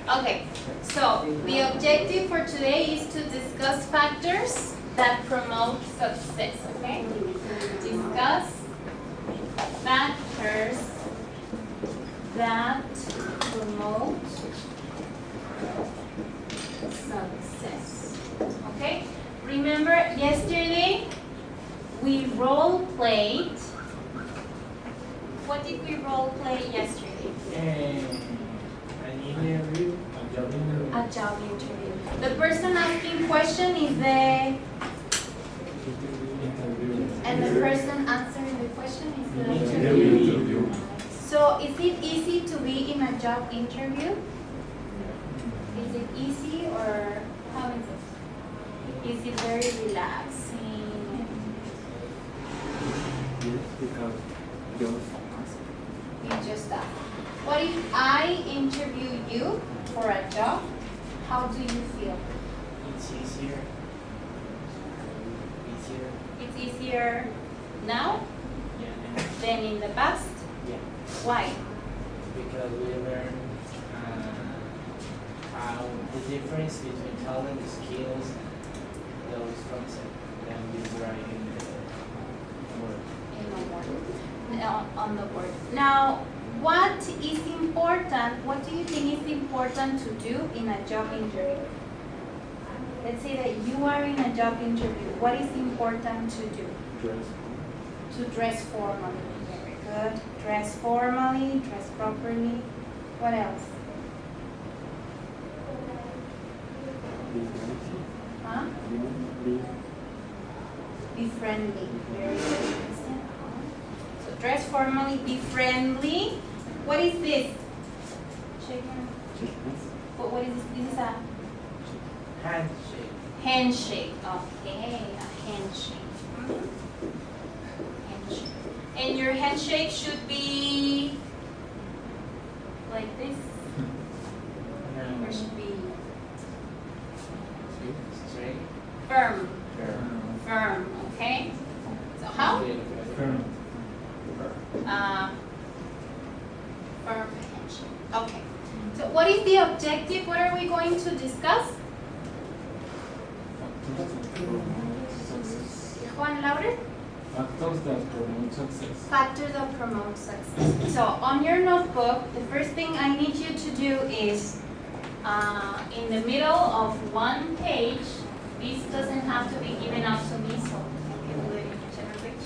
Okay, so the objective for today is to discuss factors that promote success, okay? Discuss factors that promote success, okay? Remember yesterday we role played. What did we role play yesterday? An interview, a job interview. A job interview. The person asking question is the, and the person answering the question is the interview. So is it easy to be in a job interview? Is it easy or how is it? Is it very relaxing? Yes, because you just that. What if I interview you for a job? How do you feel? it's easier. It's easier now Yeah. than in the past? Yeah. Why? Because we learn how the difference between talent, skills, and those concepts that we write in the work. In the board. On the board. Now, what is important? What do you think is important to do in a job interview? Let's say that you are in a job interview. What is important to do? Dress. To dress formally. Very good. Dress formally, dress properly. What else? Huh? Be friendly. Very good. So dress formally, be friendly. What is this? Shake hand. What is this? This is a Handshake. handshake. Okay, a handshake. Handshake. And your handshake should be like this. Or should be Straight. firm. Firm. Firm. Okay. So how? Firm. Firm handshake. Okay. So what is the objective? What are we going to discuss? Juan, louder. Factors that promote success. Factors that promote success. So on your notebook, the first thing I need you to do is in the middle of one page, this doesn't have to be given out to me, so you can do it in whichever page.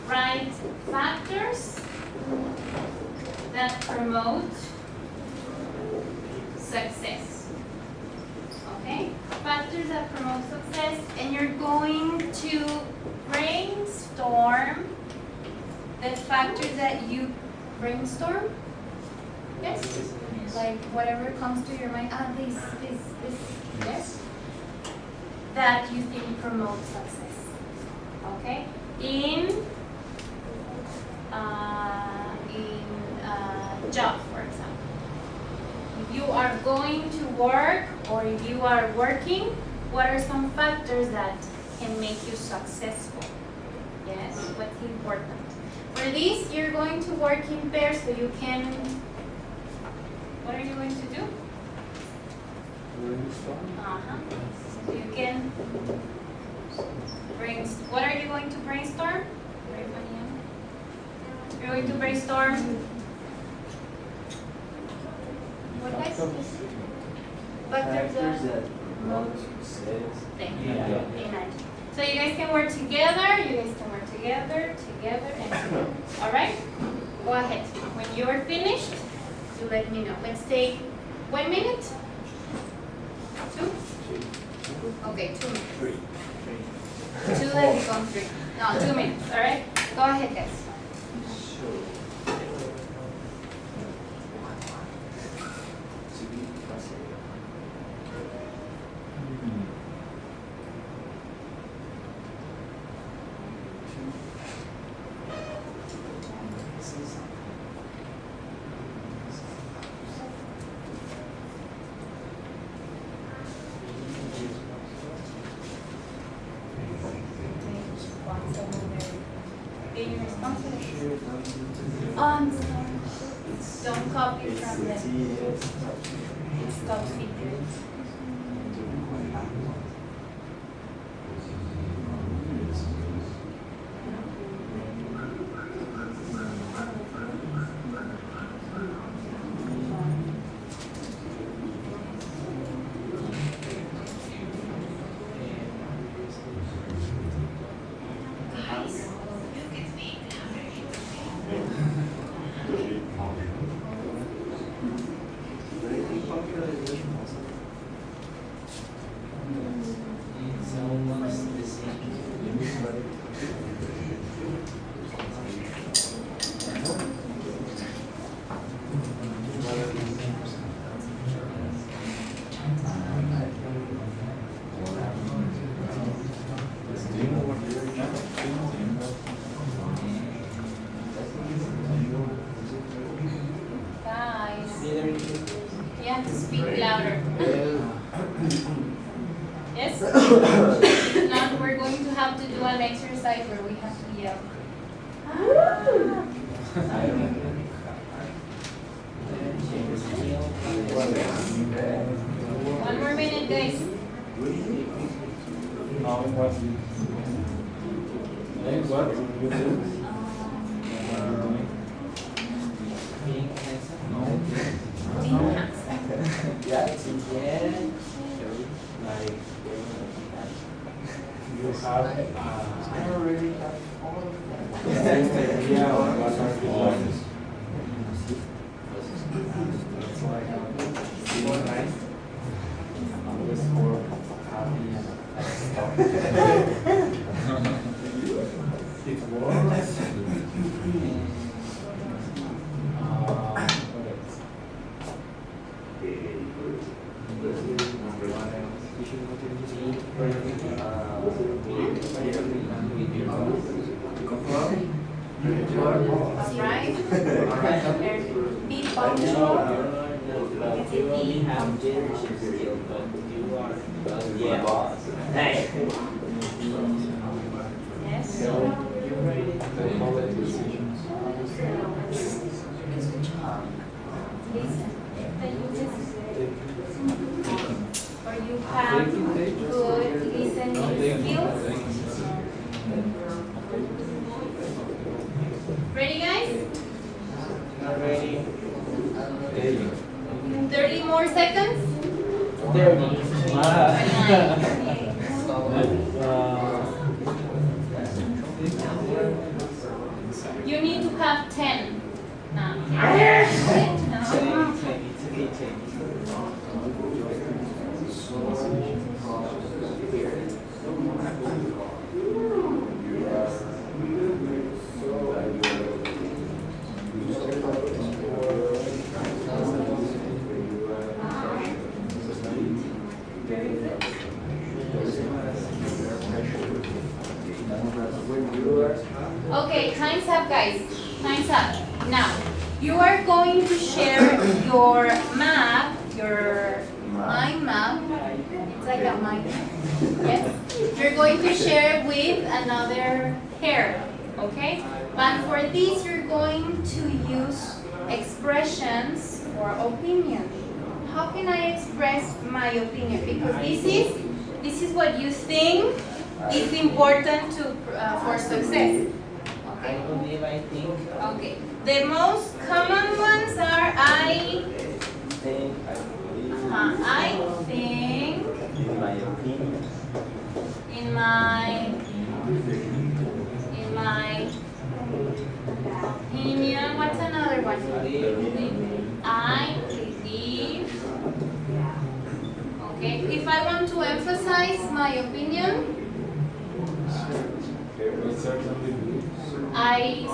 Write factors that promote success. Okay? Factors that promote success, and you're going to brainstorm the factors that you brainstorm. Yes? Like whatever comes to your mind. This. Yes? That you think promotes success. Okay? In job, for example. If you are going to work or if you are working, what are some factors that can make you successful? Yes, what's important? For this, you're going to work in pairs so you can, what are you going to do? So you can brainstorm. What are you going to brainstorm? Very funny, huh? You're going to brainstorm. What guys? Factors that promote success. So you guys can work together. You guys can work together, and together. All right? Go ahead. When you're finished, you let me know. Let's take 1 minute. 2? Okay, 2 minutes. 3. 2 then become 3. No, 2 minutes. All right? Go ahead, guys. Being responsible. Don't copy from them. stop speaker. It's almost the same. Guys, you have to speak louder. Yes? If not, we're going to have to do an exercise where we have to yell. One more minute, guys. Now what? Hey, what you do? Being handsome. No. Being handsome. Yeah. Like, You have I don't really have all of idea of what are the ones. That's why I feel nice. Always more happy and stuff. It works. Right? Be punctual. You only have leadership skill, but you are the boss. Hey. Yes. So you write it. Listen. Or you have good listening skills. Ready, guys? Not ready. 30 more seconds. 30. 29. You need to have 10. No. Okay, time's up, guys. Time's up. Now, you are going to share your map, your mind map. It's like a mind map. Yes? You're going to share it with another pair. Okay? But for this, you're going to use expressions or opinion. How can I express my opinion? Because this is what you think is important to for success. I believe, I think. Okay. The most common ones are I Think, I believe. I think, In my opinion. in my opinion. What's another one? I believe. Okay. If I want to emphasize my opinion, We certainly do. I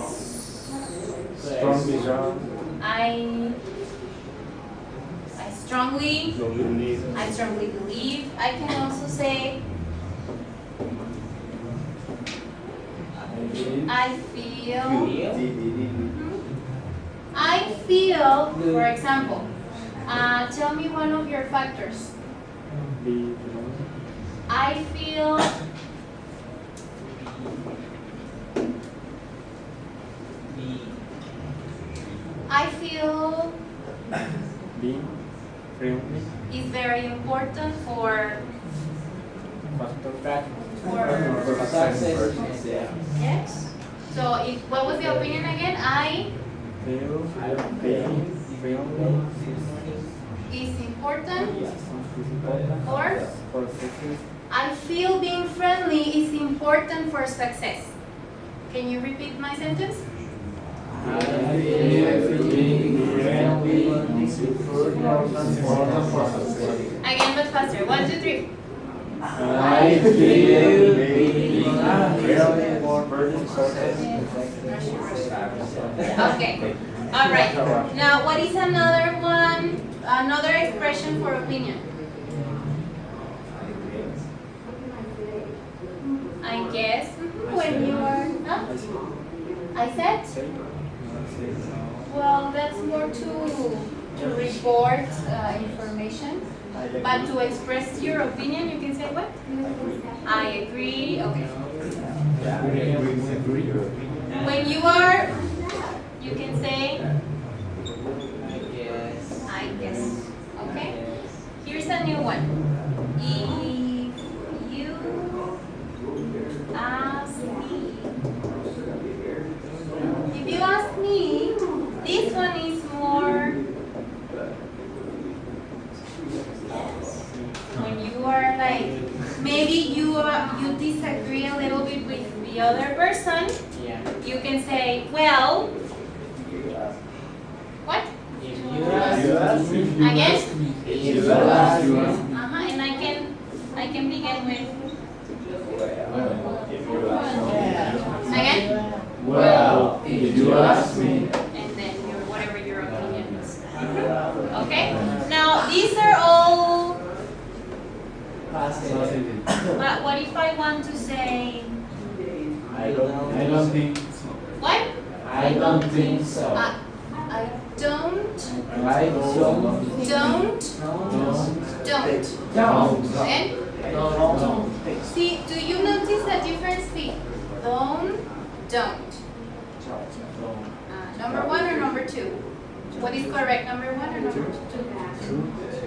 Strongly down. I strongly Believe. I strongly believe. I can also say I feel. I feel, for example, tell me one of your factors. I feel. I feel. Be. Friendly. is very important for Success. Yeah. yes. So what was the opinion again? I Feel. is important For for success. I feel being friendly is important for success. Can you repeat my sentence? I feel being friendly is important for success. Again, but faster. 1, 2, 3. I feel being friendly important for success. Okay. All right. Now, what is another one? Another expression for opinion. I guess when you are. Huh? I said. Well, that's more to report information. But to express your opinion, you can say what? I agree. Okay. When you are, you can say I guess. Okay? Here's a new one. If you ask me. If you ask me, this one is more when you are like maybe you disagree a little bit with the other person. Yeah. You can say, well, what? If you ask me. Again? If you ask me. And I can begin with again? Well, if you ask me. And then your whatever your opinion is. Okay? Now these are all but what if I want to say I don't think so. what? I don't think so. I don't and see, do you notice the difference between don't? Number 1 or number 2? What is correct? Number 1 or number 2?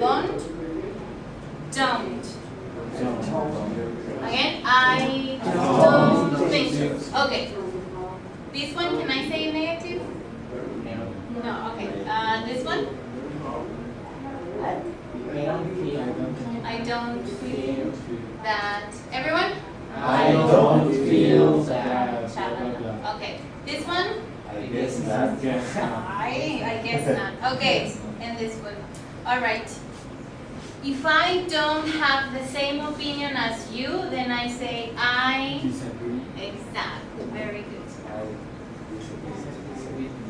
Don't. Again, I don't think so. Okay. This one, can I say negative? No, okay. This one? I don't feel that. Everyone? I don't feel that. Okay. This one? I guess not. I guess not. Okay. And this one. All right. If I don't have the same opinion as you, then I say I Disagree. exactly. Very good.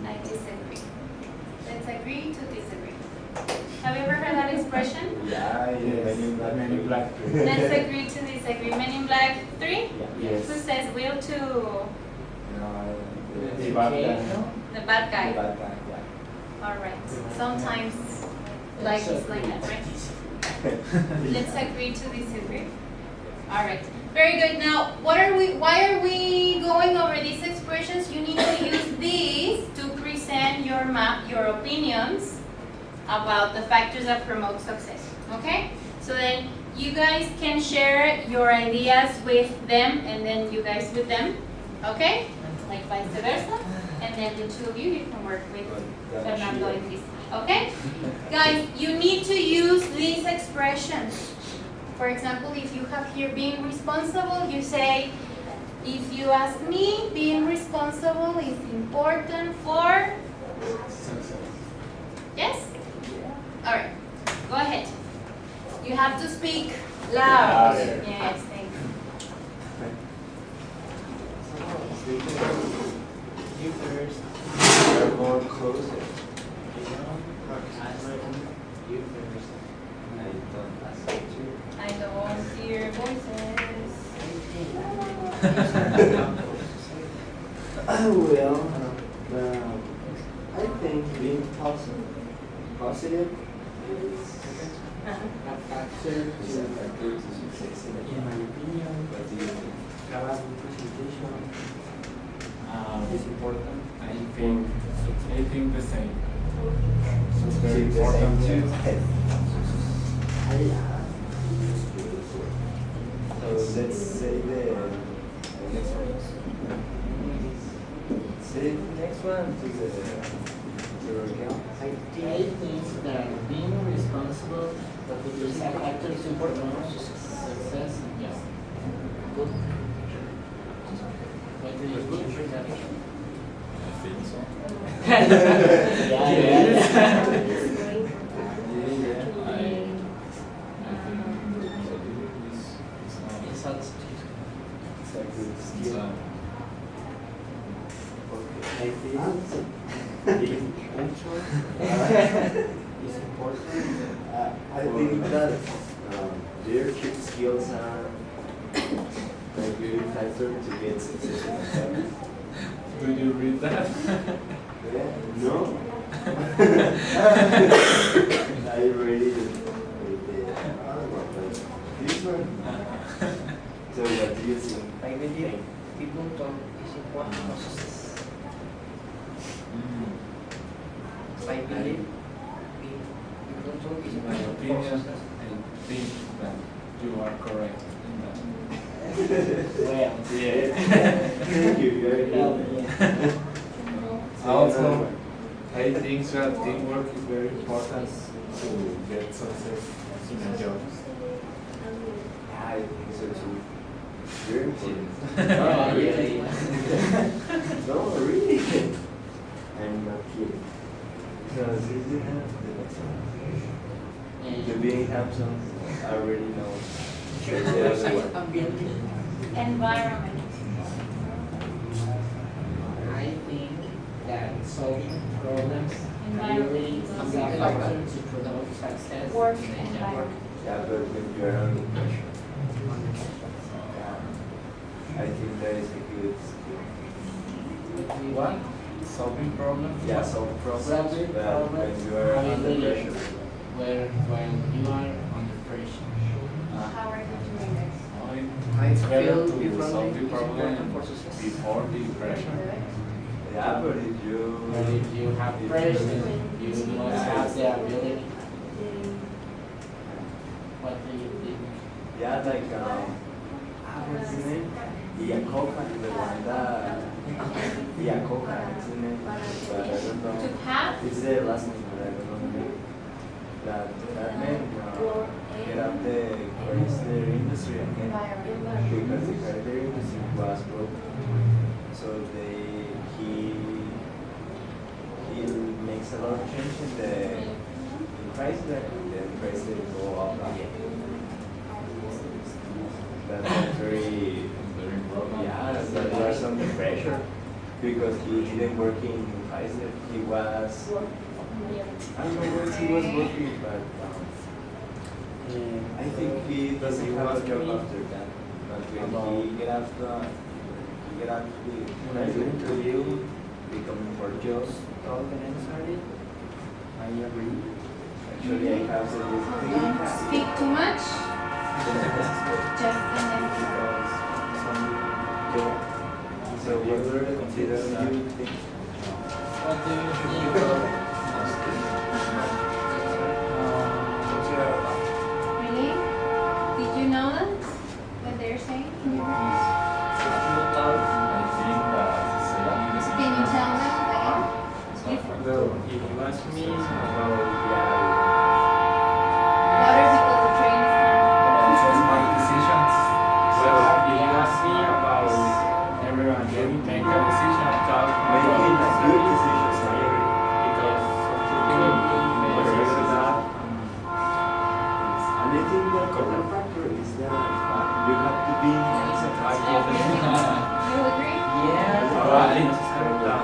I disagree. Let's agree to disagree. Have you ever heard that expression? Many black. Let's agree to disagree. Men in Black 3? Yes. Who says will to The bad guy. the bad guy? All right. Sometimes life is like that, right? Let's agree to disagree. All right. Very good. Now, why are we going over these expressions? You need to use these to present your opinions about the factors that promote success. Okay? So then you guys can share your ideas with them and then you guys with them. Okay? Like vice versa. And then the two of you can work with Fernando and Cristina. Okay? Guys, you need to use these expressions. For example, if you have here being responsible, you say, if you ask me, being responsible is important for Success. yes? All right. Go ahead. You have to speak loud. Louder. Yes, thank you. You first. They're more closer. You first. I don't ask you. I don't hear voices. I think being positive is A factor a factor to success in In my opinion, What do you think? Caravaggio presentation is important. I think the same. So it's very Keep the same important two. too. So let's say the next one. Say the next one to the account. I think that being responsible is a factor to promote success. Yeah. Good. What do you think? I think so. Yeah. I think It's not It's a good it's skill. Okay. I think being punctual is important. I think that leadership skills are a good factor to get success in life. Do you read that? Yeah, no. I really read the other one, but this one. So what do you think? I believe people talk is important for success. I believe people talk is In my important for opinion, success. I think that you are correct in that. Well, Yeah. Thank you, very good. Also, I think that teamwork is very important to get success in a job. I think so too. Very important. Oh, really? No, really. I'm not kidding. Because this is the next one. The being handsome, I already know. The other one. Environment. I think that solving problems really is a factor to promote success. Work in a job. environment. Yeah, but when you are under pressure, I think that is a good skill. What? Solving problems? Yeah, solve problems, Solving but problems, when you are under ability. pressure. When you are under pressure. How are you doing this? It's better feel to differently solve the is problem important for success. before the pressure. Yeah, but if you But if you have pressure, you must have the ability. What do you think? yeah, like what's his name? Iacoca, the one that Iacoca, what's his name? But I don't know. To have It's the last name, but I don't know the name. That man get up the chrysler industry again because the chrysler industry was broke. So he makes a lot of change in the chrysler, and then chrysler go up again. That's very Very important. yeah, that was under pressure because he didn't work in Pfizer. He was, I don't know where he was working, but I think he doesn't have a job after that. But when he get out the interview, becoming more jobs, all the necessary. I agree. Actually, I have the don't speak too much. Just the next because some job. So what do you consider you think? What do you think? Really? Did you know that? What they're saying? Can you tell them again? If you ask me about What are people to train smart decisions, well, if you ask me about everyone getting make a decision about Making a good decisions, I agree. because Because of that, And I think the correct factor is that you have to be handsome. You agree?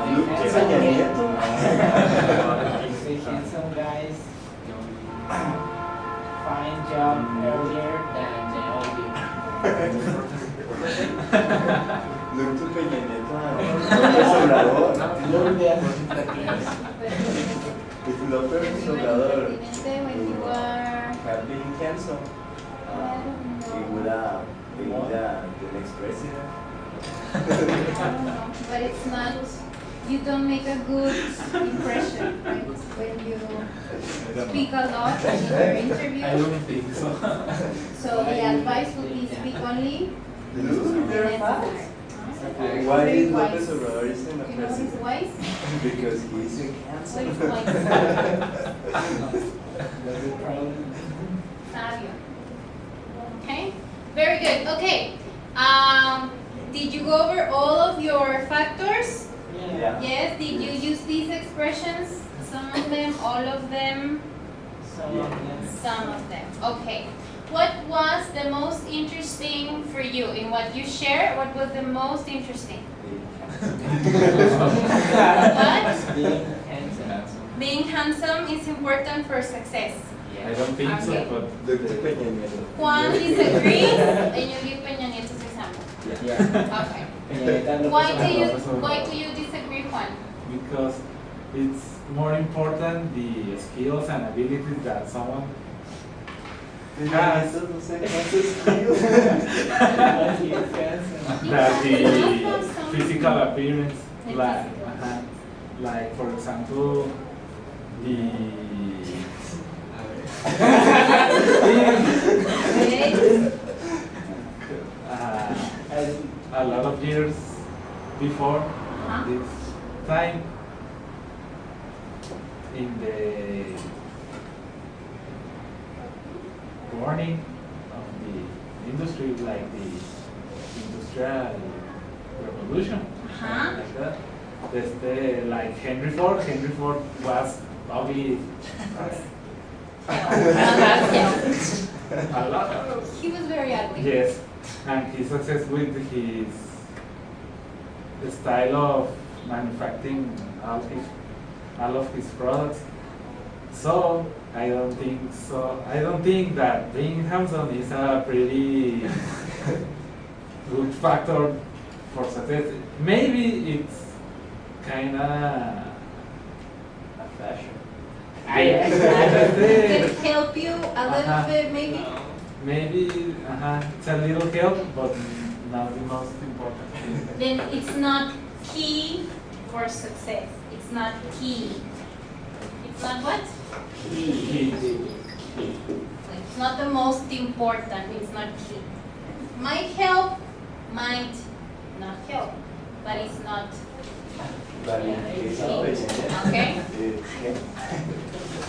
Look, Peña Nieto. Some guys find job earlier than the old Look to Peña Nieto. López Obrador. It's López Obrador. When you are, Have been handsome. He would have been the next president. I don't know, but it's not you don't make a good impression, right? When you speak a lot in your interview. I don't think so. So the advice would be speak only. Look, they're fast. Why is Lopez Obrador is in the You know his president? voice? Because he's in What is cancer. voice? That's the problem. Sabio. Okay, very good. Okay, did you go over all of your factors? Yeah. Yes. Did you use these expressions? Some of them, all of them, Some of them. some of them. Okay. What was the most interesting for you in what you shared? What was the most interesting? What? Being handsome. Being handsome is important for success. I don't think so, Okay. but Doctor Peña Nieto. Juan disagrees, and you give Peña Nieto's example. Yeah. Okay. Peña Nieto Why profesor. do you disagree, Juan? because it's more important the skills and abilities that someone Peña Nieto no sé cuántos kilos. But he is handsome. that the Yeah. physical appearance, The like, physical. like for example, the Okay. a lot of years before Uh-huh. this time in the morning of the industry, like the industrial revolution, Uh-huh. like that. Like Henry Ford. Henry Ford was probably a lot of, He was very ugly. yes, and his success with his style of manufacturing all of his products. So I don't think so. I don't think that being handsome is a pretty good factor for success. Maybe it's kinda A fashion. Could help you a little Uh-huh. bit, maybe. maybe it's a little help, but not the most important thing. Then it's not key for success. It's not key. It's not what? Key. It's not the most important. It's not key. Might help, might not help, but it's not. But in the case of Peña Nieto, Okay. it's him.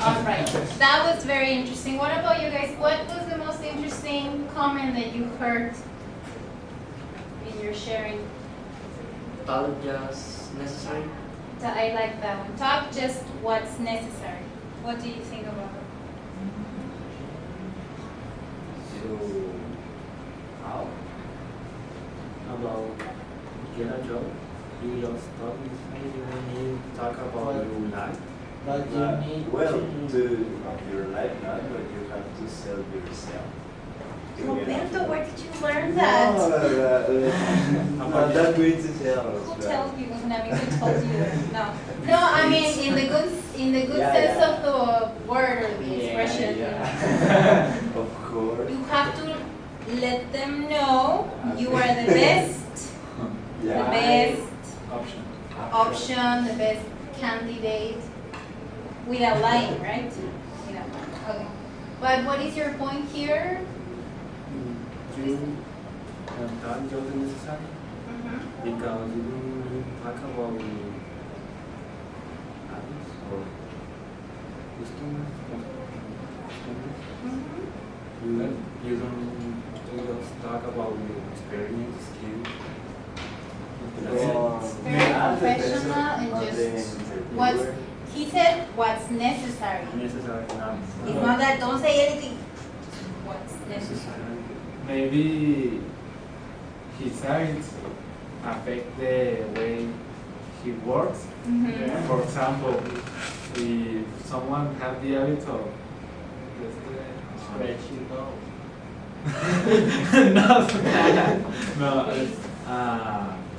All right. That was very interesting. What about you guys? What was the most interesting comment that you heard in your sharing? Talk just necessary. I like that one. Talk just what's necessary. What do you think about it? So, how about get a job? You just talk with me, you need to talk about your life. But you need Well, to. your life not, but you have to sell yourself. To get a Roberto, job. where did you learn that? No, not that way to tell us. Who but- told you? I mean, who told you that? No. No, I mean in the good Yeah, sense yeah. of the word or the expression. you know. Of course. You have to let them know you are the best, the Yeah. best Option. option, the best candidate, without lying, right? Without lying. Okay. But what is your point here? You talk just necessary Mhm. because you talk about habits or customers. Mhm. You don't just talk about your experience, skills. Very professional and just what's he said what's necessary. Necessary now. It's not that don't say anything. What's necessary. Maybe his habits affect the way he works. Mhm. For example, if someone has the habit of Stretch you know. no,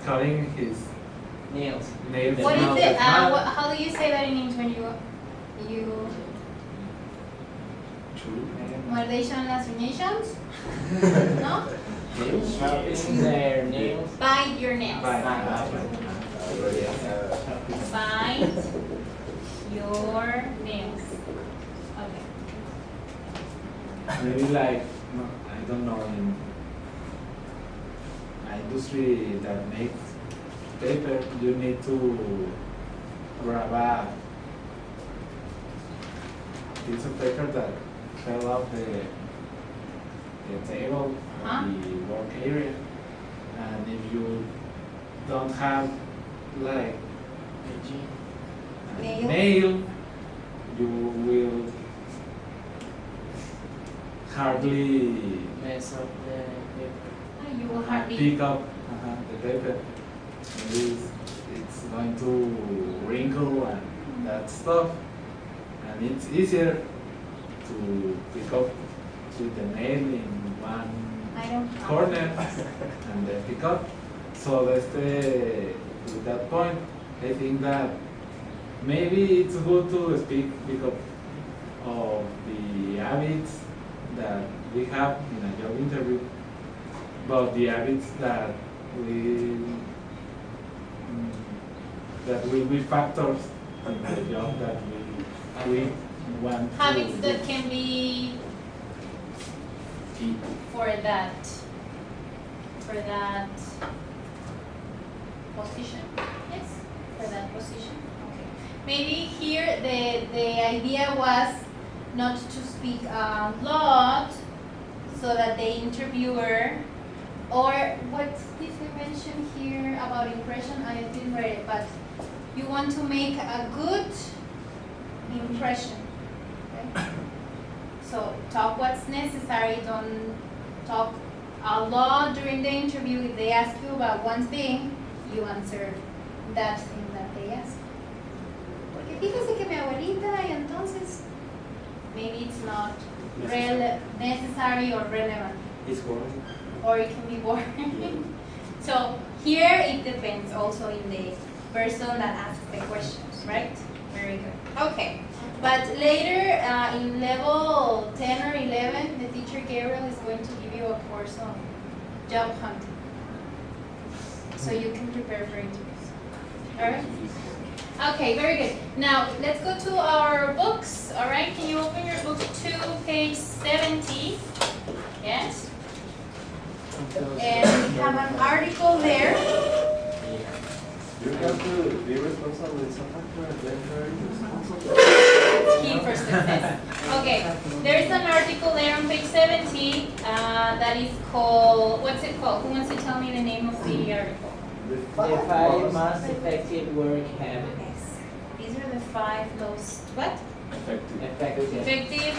cutting his Nails. nails. What is no, it? it's not How do you say that in English when you true. Motivation las uñations? No? Sharpening their nails. Bite your nails. Bye. already have. Bite your nails. Okay. Maybe like, no, I don't know, in an industry that makes paper, you need to grab a piece of paper that fell off the table, Uh-huh. the work area, and if you don't have like a Nail. nail, you will hardly Mess up the paper. You will hardly. pick up the paper. Maybe it's going to wrinkle and that stuff, and it's easier to pick up with the nail in one I don't. corner and then pick up. So that's with that point, I think that maybe it's good to speak because of the habits that we have in a job interview, but the habits that will be factors in the job that we want Habits to that can be keep. for that position. Yes, for that position. Okay. Maybe here the idea was not to speak a lot so that the interviewer, or what did we mention here about impression? I didn't read it, but you want to make a good impression. Okay? So talk what's necessary, don't talk a lot during the interview. If they ask you about one thing, you answer that thing that they ask. Porque fíjese que mi abuelita, y entonces maybe it's not necessary or relevant, It's boring. or it can be boring. So here it depends also in the person that asks the questions, right? Very good. Okay. But later in level 10 or 11, the teacher Gabriel is going to give you a course on job hunting. So you can prepare for interviews. Alright? Okay, very good. Now let's go to our books. Alright, can you open your book to page 70? Yes? And we have an article there. You have to be responsible with some factor and then very responsible. Key for success. Okay, there's an article there on page 70 that is called, what's it called? Who wants to tell me the name of the article? The 5 most effective work habits. Yes. These are the 5 most, what? Effective. Effective,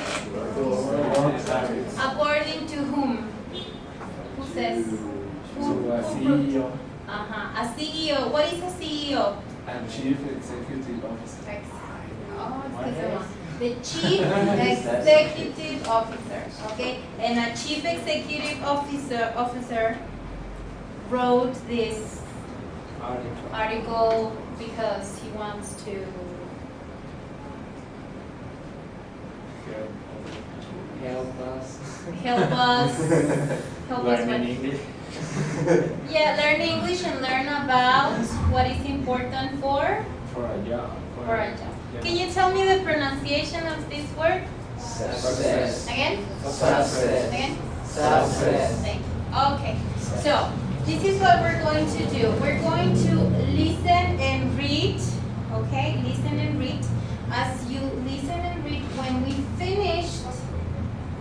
Habits. according to whom? Who says? To a CEO A CEO. What is a CEO? and Chief Executive Officer. Oh, it's the one. The Chief Executive Officer. Okay? And a Chief Executive Officer wrote this article because he wants to Help us. help us Learning with, English. yeah, learn English and learn about what is important for For a job. a job. Can you tell me the pronunciation of this word Success. again? Success. Again? Success. Thank you. Okay, so this is what we're going to do. We're going to listen and read, okay? Listen and read. As you listen and read, when we finished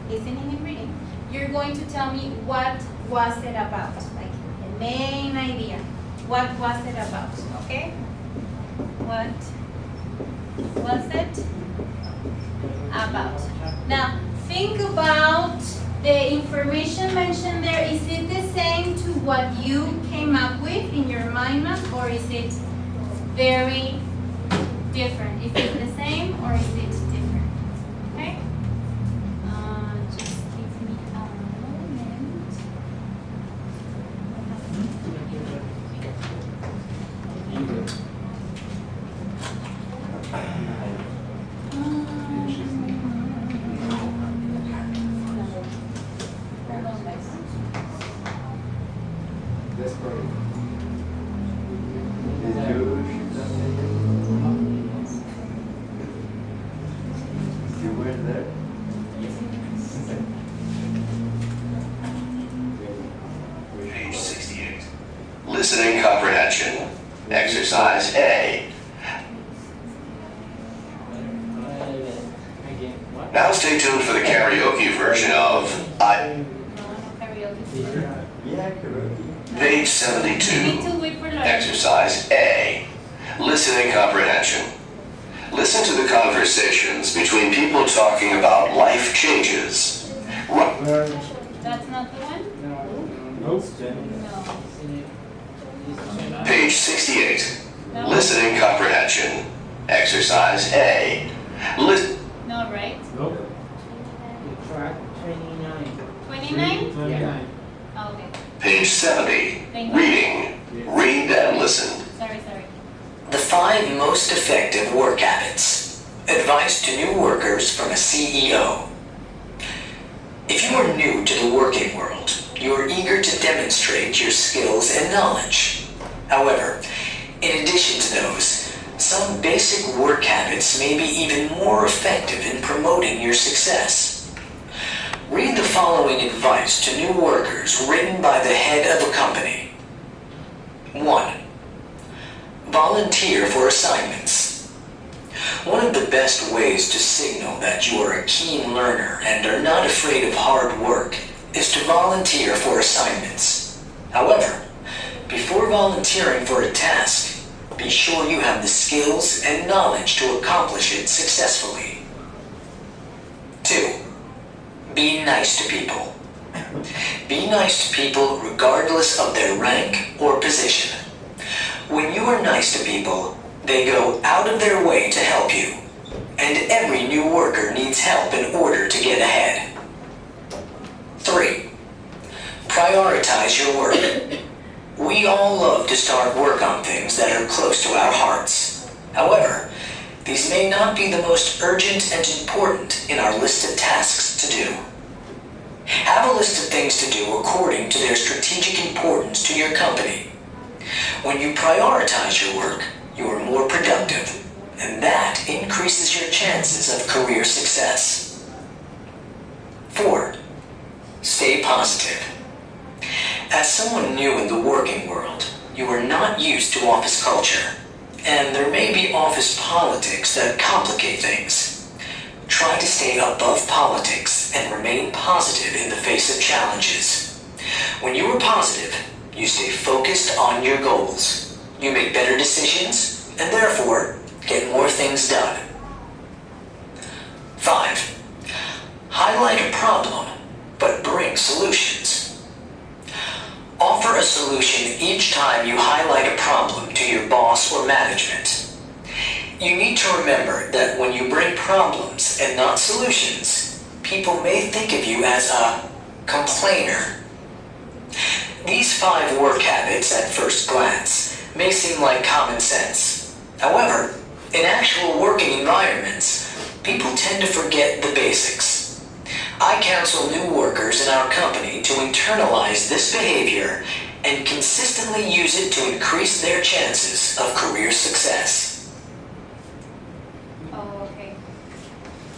listening and reading, you're going to tell me what was it about, like the main idea. What was it about, okay? What was it about? Now, think about the information mentioned there. Is it the same to what you came up with in your mind map, or is it very different? Is it the same or is it different? Okay? Just give me a moment. Desperate. Did you Listening comprehension. Exercise A. Again, what? Now stay tuned for the karaoke version of Karaoke. Yeah, karaoke. page You need 72. to wait for learning. Exercise A. Listening comprehension. Listen to the conversations between people talking about life changes. That's not the one? Nope. No. Page 68. No. Listening comprehension. Exercise A. No, right? Nope. Track 29. 29? 29. Okay. Page 70. Thank you. Reading. Read and listen. Sorry. The 5 most effective work habits. Advice to new workers from a CEO. If you are new to the working world, you are eager to demonstrate your skills and knowledge. However, in addition to those, some basic work habits may be even more effective in promoting your success. Read the following advice to new workers written by the head of a company. 1. Volunteer for assignments. One of the best ways to signal that you are a keen learner and are not afraid of hard work is to volunteer for assignments. However, before volunteering for a task, be sure you have the skills and knowledge to accomplish it successfully. 2. Be nice to people. Be nice to people regardless of their rank or position. When you are nice to people, they go out of their way to help you. And every new worker needs help in order to get ahead. 3. Prioritize your work. We all love to start work on things that are close to our hearts. However, these may not be the most urgent and important in our list of tasks to do. Have a list of things to do according to their strategic importance to your company. When you prioritize your work, you are more productive, and that increases your chances of career success. 4. Stay positive. As someone new in the working world, you are not used to office culture, and there may be office politics that complicate things. Try to stay above politics and remain positive in the face of challenges. When you are positive, you stay focused on your goals. You make better decisions, and therefore, get more things done. 5. Highlight a problem, but bring solutions. Offer a solution each time you highlight a problem to your boss or management. You need to remember that when you bring problems and not solutions, people may think of you as a complainer. These 5 work habits at first glance may seem like common sense. However, in actual working environments, people tend to forget the basics. I counsel new workers in our company to internalize this behavior and consistently use it to increase their chances of career success. Oh, okay.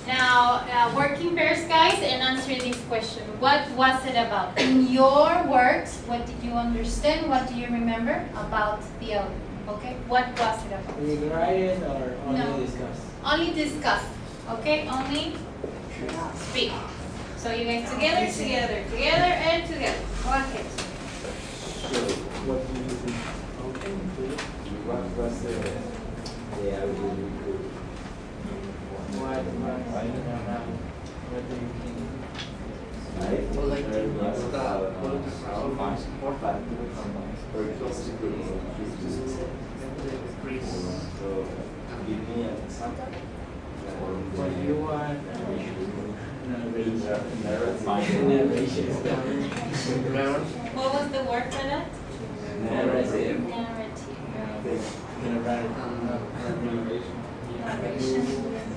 Now, working pairs, guys, and answer this question. What was it about? In your words, what did you understand? What do you remember about the other? Okay, what was it about? Did you write it or only No. discuss? Only discuss. Okay, only speak. So you guys together, and together. Go ahead. So, what do you think? What was the really good? What do you think? I think very much about more fun. Very close to good. So, give me an example. What you want? Narration. What was the word for that? Narrative. Narrative. Narration.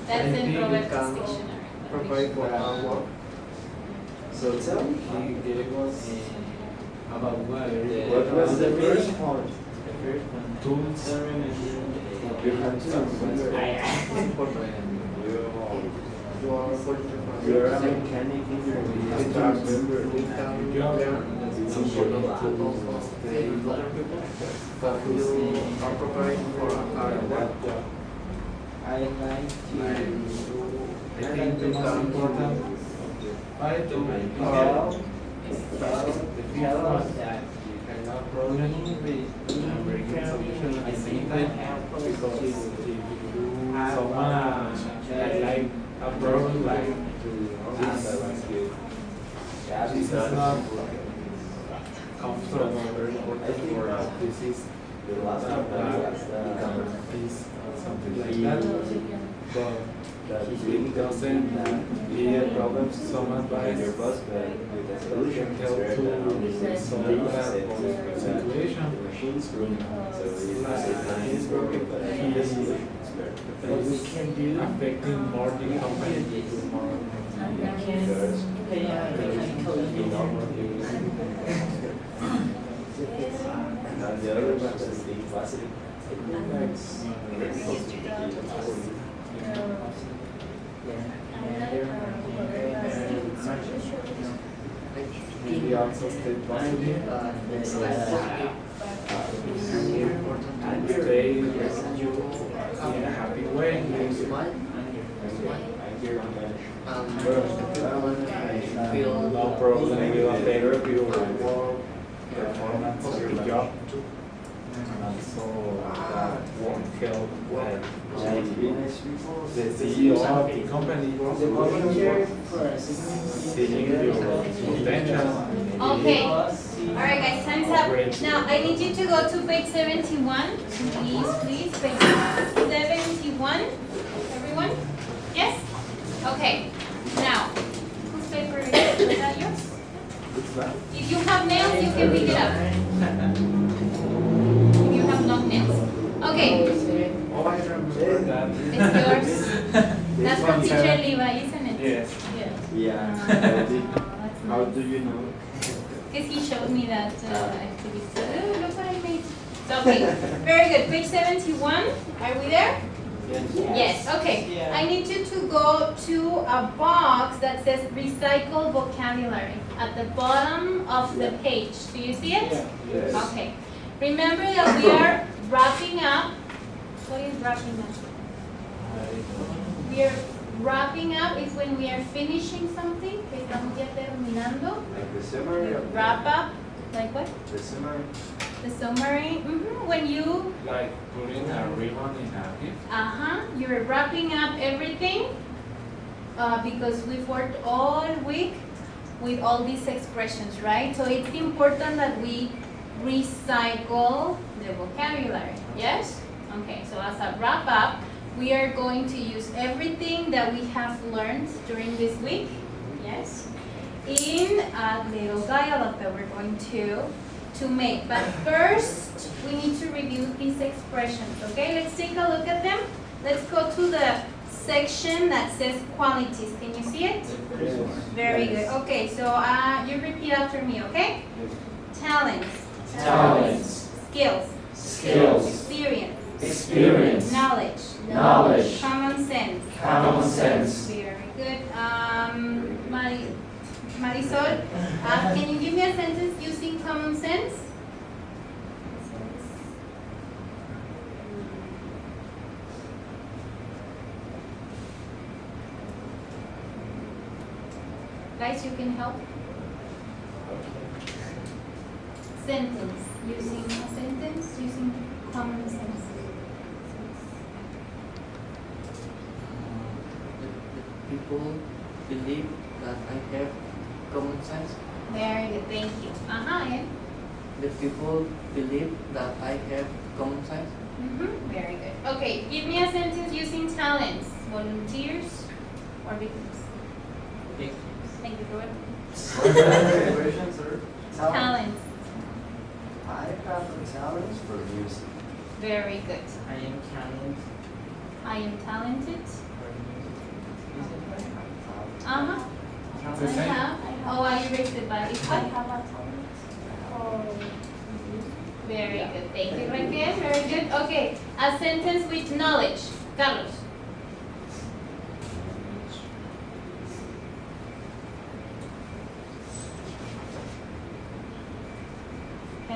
That's in Roberto's dictionary. Provide for our work. So tell me, He gave us about what? what was the first part? The first one. Tools. Don't remember. You have to remember. You are You're a mechanic engineer. You have to remember. Job. important to stay other people. But you are preparing for a hard work. I like to. I think the most important part of my job is the people that you cannot problem with bringing solution at the same time, because if you have someone like a problem like this is not comfortable, very important for us. This is The last one is something like that. But if it doesn't be a problem to someone by your boss, but with the solution, can help to solve that situation. The machine's broken, so the machine is broken, but I think the solution is better. What we can do affecting more the company more. Because and the other one is the positive. We also stay positive and stay in a happy way. No problem with a better view of work, performance of the job, and also that won't help the CEO of the company seeing your potential. Okay. Alright guys, time's up. Now I need you to go to page 71. Please, page 71. Everyone? Yes? Okay. Now, whose paper is it? Is that yours? If you have nails, you can pick it up. If you have long nails. Okay. Oh, I remember that. It's yours. That's from teacher Levi, isn't it? Yes. Yeah. That's How nice. do you know? Because he showed me that activity. Oh, look what I made. So, okay, very good. Page 71. Are we there? Yes. Okay. I need you to go to a box that says recycle vocabulary at the bottom of the page. Do you see it? Yes. Okay. Remember that we are wrapping up. What is wrapping up? We are wrapping up is when we are finishing something. Que estamos ya terminando. Like the summary of Wrap up. Like what? the summary. The summary. When you Like putting a ribbon in a gift. you're wrapping up everything because we've worked all week with all these expressions, right? So it's important that we recycle the vocabulary. Yes? Okay, so as a wrap up, we are going to use everything that we have learned during this week. Yes? In a little dialogue that we're going to make. But first, we need to review these expressions, okay? Let's take a look at them. Let's go to the section that says qualities. Can you see it? Very good. Okay, so you repeat after me, okay? Talents. Talents. Skills. Skills. Experience. Experience. Knowledge. Knowledge. Common sense. Common sense. Very good. Marisol, can you give me a sentence using common sense? Guys, you can help. Sentence using common sense. The people believe that I have common sense. Very good, thank you. And? The people believe that I have common sense. Very good. Okay, give me a sentence using talents. Volunteers or victims? Thank you for it. Talents. I have the talents for music. Very good. I am talented. I am talented. It's the same. Oh, I erased it, but it's what? Very good. Thank you, Raquel. Very good. Okay, a sentence with knowledge. Carlos.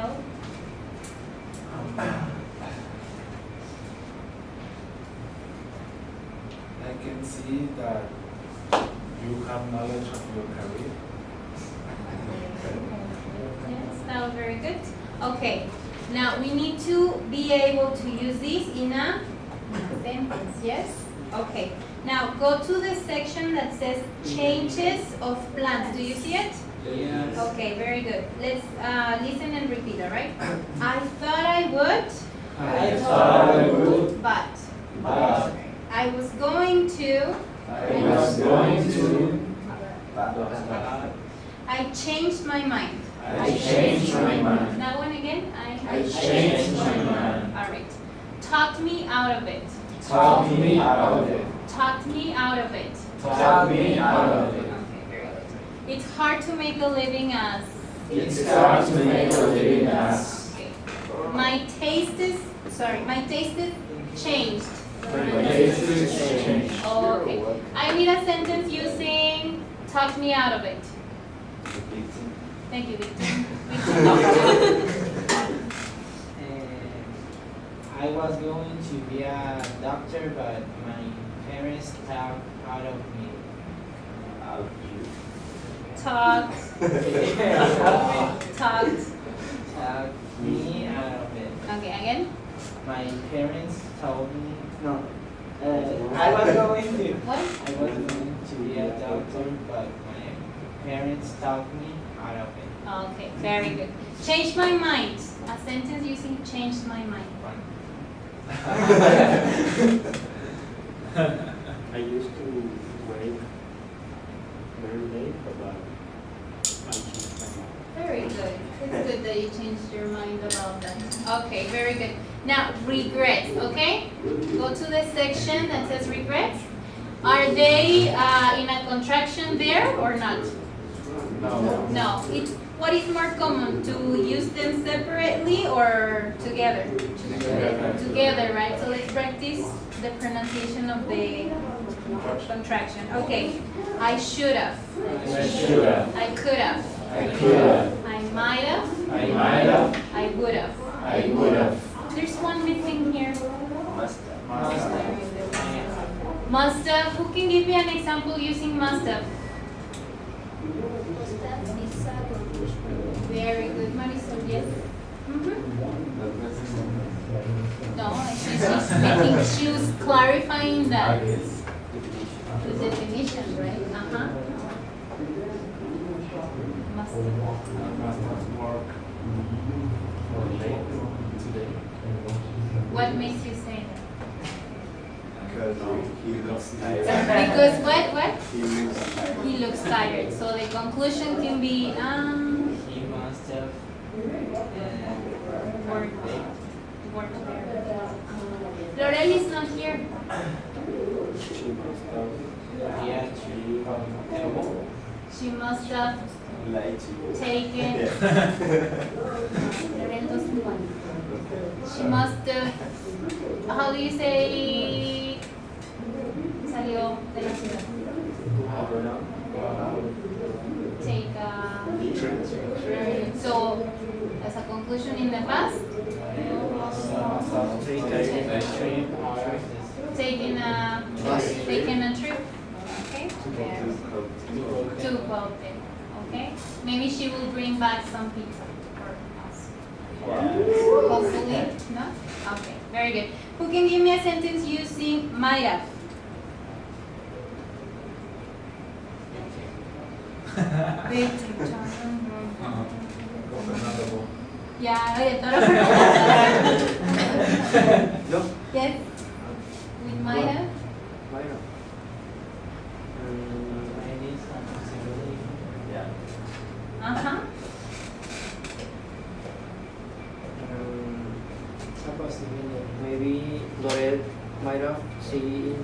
help? I can see that you have knowledge of your career. Yes, that was very good. Okay, now we need to be able to use this in a sentence, yes? Okay, now go to the section that says changes of plans. Do you see it? Yes. Okay, very good. Let's listen and repeat, all right? I thought I would. I thought I would, But. but I was going to. I was going to. I changed my mind. I changed my mind. That one again. I changed my mind. All right. Talked me out of it. Talk me out of it. Talked me out of it. Talk me out of it. Okay, very good. It's hard to make a living as. It's hard to make a living as. Okay. My taste is changed. My taste is changed. Okay. I need a sentence using talked me out of it. Thank you, Victor. I was going to be a doctor, but my parents talked out of me. Talked Me out of it. Okay, again. My parents told me no. I was going to. What? I was going to be a doctor, but my parents talked me out of it. Okay, very good. Change my mind. A sentence using changed my mind. I used to wake very late, but I changed my mind. Very good. It's good that you changed your mind about that. Okay, very good. Now, regrets, okay? Go to the section that says regrets. Are they in a contraction there or not? No. No. What is more common, to use them separately or together? Together, right? So let's practice the pronunciation of the contraction. Okay. I should have. I should have. I could have. I could have. I might have. I might have. I would have. I would have. There's one missing here. Must have. Must have. Who can give me an example using must have? Very good, Marisol. Yes. No, she was clarifying that. The definition, right? Must have. Must have worked for late today. What makes you say that? Because he looks tired. Because what? He looks tired. He looks tired. So the conclusion can be He must have worked very. Lorel is not here. She must have Lied to you. taken. Lorel doesn't want. She must have. How do you say? Salió de la ciudad. Take a. So, as a conclusion in the past, taking a trip. Okay. To Cote. Okay. Maybe she will bring back some pizza for us. Hopefully, no. Okay. Very good. Who can give me a sentence using might have? Yeah, yes. With might have? Uh-huh. Maybe Lorel might have seen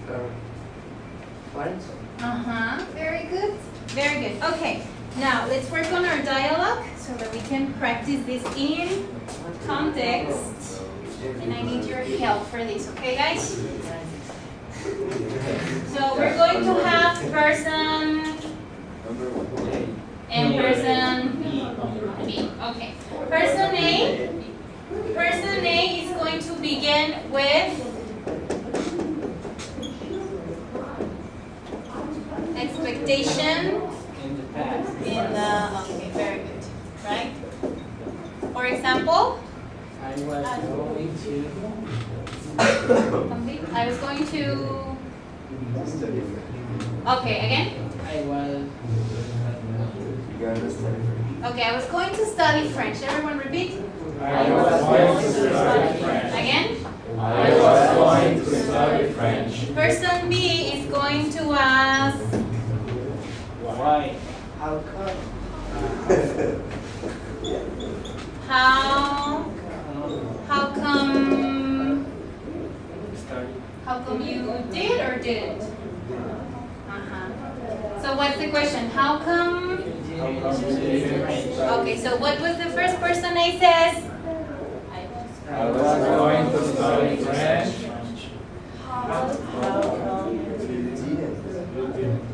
her parents. Uh-huh. Very good. Very good. Okay. Now let's work on our dialogue so that we can practice this in context. And I need your help for this, okay guys? So we're going to have person Number one. and person B. Okay. Person A is going to begin with expectation In the past. in the, okay, very good, right? For example, I was going to. complete. I was going to, Study. okay, again? I was. You gotta study French. Okay, I was going to study French. Everyone repeat. I was going to study French. Again? I was going to study French. Person B is going to ask, Why? How come? how come, Study. how come you did or didn't? So what's the question? How come? Okay, so what was the first person A says? I was going to study French.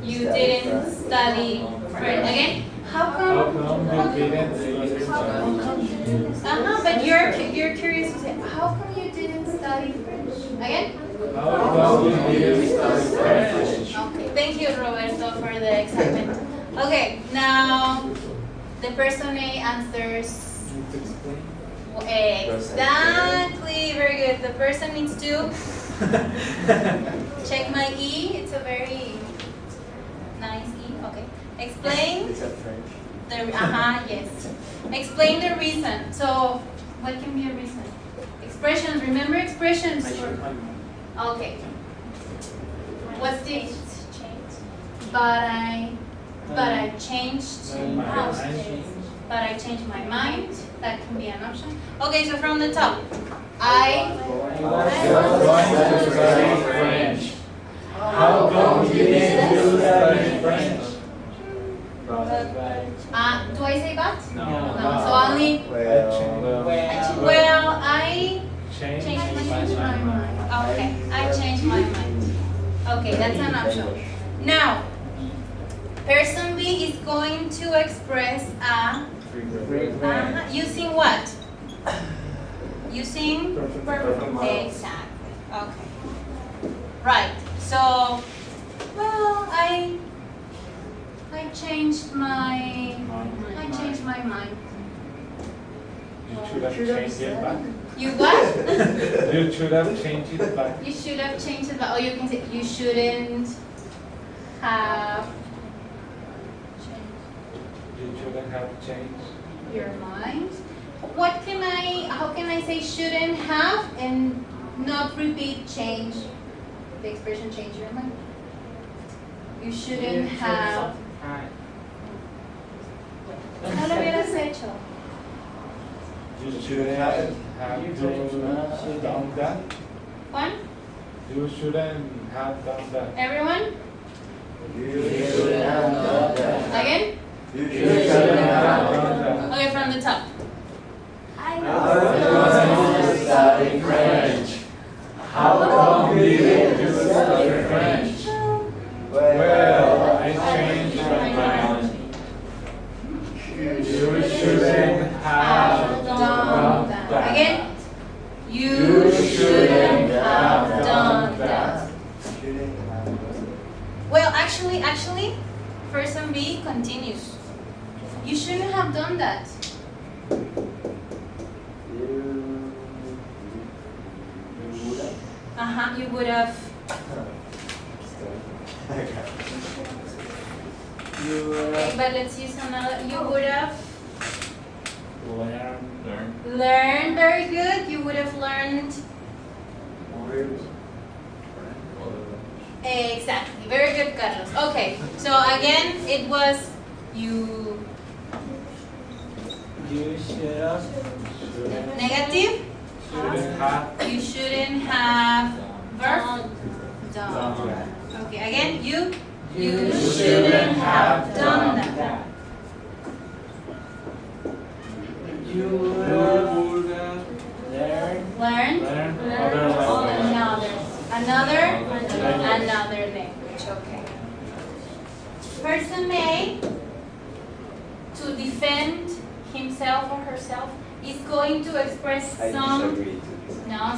You didn't study French. Again? How How come? come you didn't study French? But you're curious to say, how come you didn't study French? Again? How come you didn't study French? Okay, thank you, Roberto, for the excitement. Okay, now the person A answers. Need to explain? Exactly, very good. The person needs to check my E. It's a very nice E. Okay. Explain Except French. the yes. Explain the reason. So, what can be a reason? Expressions. Remember expressions. Okay. What's this? But I changed. But I changed my mind. That can be an option. Okay, so from the top, I was going to study French. How come you didn't study French? do I say but? No. No. So only Well, I changed my mind. Okay, I changed my mind. Okay, that's an option. Now, person B is going to express a using what? Using Perfect. exactly. Okay. Right. So, well, I changed my mind. You should have changed it back. You what? You should have changed it back. You should have changed it, or you can say you shouldn't have You shouldn't have changed. your mind. How can I say shouldn't have and not repeat change? The expression change your mind. You shouldn't have. No lo hubieras hecho. You shouldn't have done that. Juan? You shouldn't have done that. Everyone? you should have done that. Again? You You shouldn't have done that. Okay, from the top. I was going to study French. How come you didn't study French? Well, I changed my mind. You shouldn't have done that. Again? You shouldn't have done that. Well, actually, person B continues. You shouldn't have done that. You would have. Okay, but let's use another. You would have learned. Very good. You would have learned. Exactly. Very good, Carlos. Okay. So again, it was you. You should have. Negative. Shouldn't have You shouldn't have verb done done. that. Okay. Again, you. You shouldn't have done that. You would have would have Learn. learned other language. Another language. Okay. Person A to defend himself or herself is going to express I some, disagree to this. no,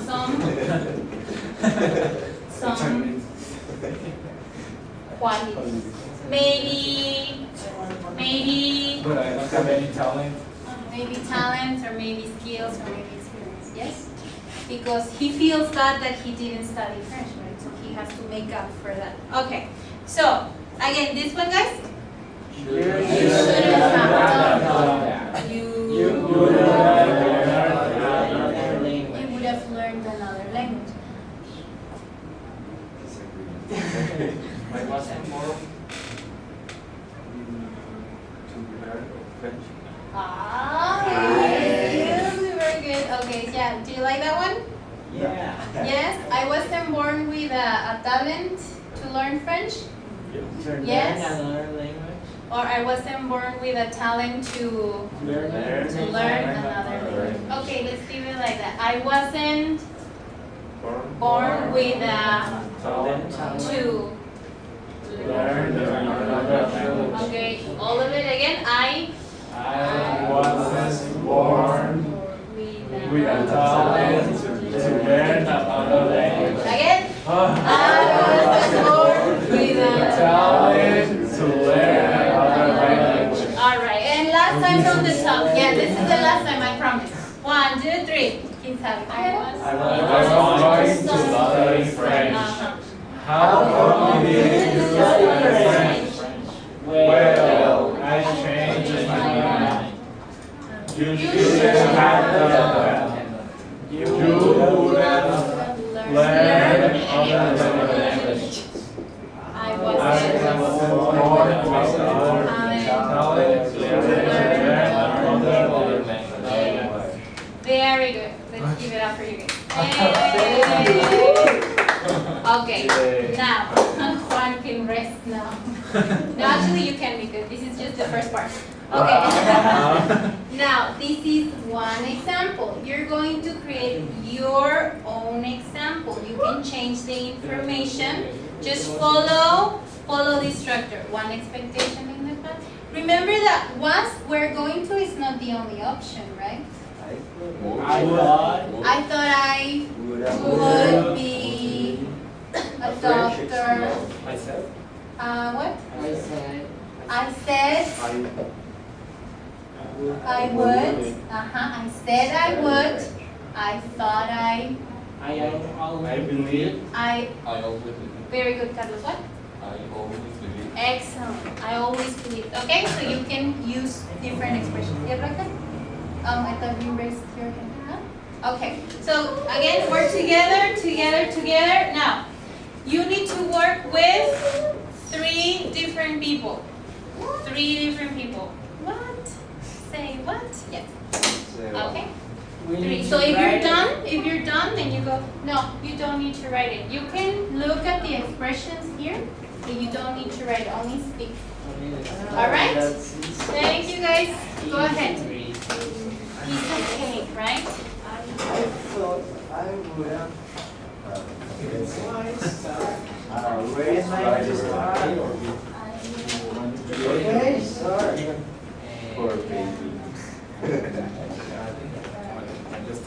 some qualities. Maybe But I don't have any talent. maybe talent or maybe skills or maybe experience, yes? Because he feels bad that he didn't study French, right? So he has to make up for that. Okay, so again, this one, guys? You shouldn't have done that. You would have learned another language. Disagree. I wasn't more. To learn French. Ah, yes, very good. Okay, yeah, do you like that one? Yeah. Yes, I wasn't born with a talent to learn French, To Yes. learn another language. or I wasn't born with a talent to Learn learn another language. Okay, let's leave it like that. I wasn't born with a Talent. to Learn another language. Okay, all of it again. I Wasn't born with with a talent to learn another language. again. I wasn't born with a Talent to learn another language. All right, and last time from the top. Yeah, this is the last time, I promise. 1, 2, 3. Keep having. I was going to study French. Uh-huh. How long did you study French? Well, I changed my mind. You shouldn't have done that. You would have learned another language. I I was was born with a talent to learn another language. Very good. Let's give it up for you guys. Okay, now Juan can rest now. No, actually you can because this is just the first part. Okay. Now this is one example. You're going to create your own example. You can change the information. Just follow the structure. One expectation in the class. Remember that was we're going to is not the only option, right? I thought. I thought I would be a doctor. Myself? What? I said. I said I would. I said I would. I thought I believe. I. I always believe. Very good, Carlos. What? I always believe. Excellent. I always believe. Okay, so you can use different expressions. Yeah, Raquel? I thought you raised your hand. Huh? Okay. So again, we're together. Now, you need to work with 3 different people. 3 different people. What? Say what? Yes. Okay. 3. So if you're done, then you go. No, you don't need to write it. You can look at the expressions here, but you don't need to write it. Only speak. All right. Thank you, guys. Go ahead. Piece of cake, right? I thought I would have raised my Okay, sorry. Poor baby. I just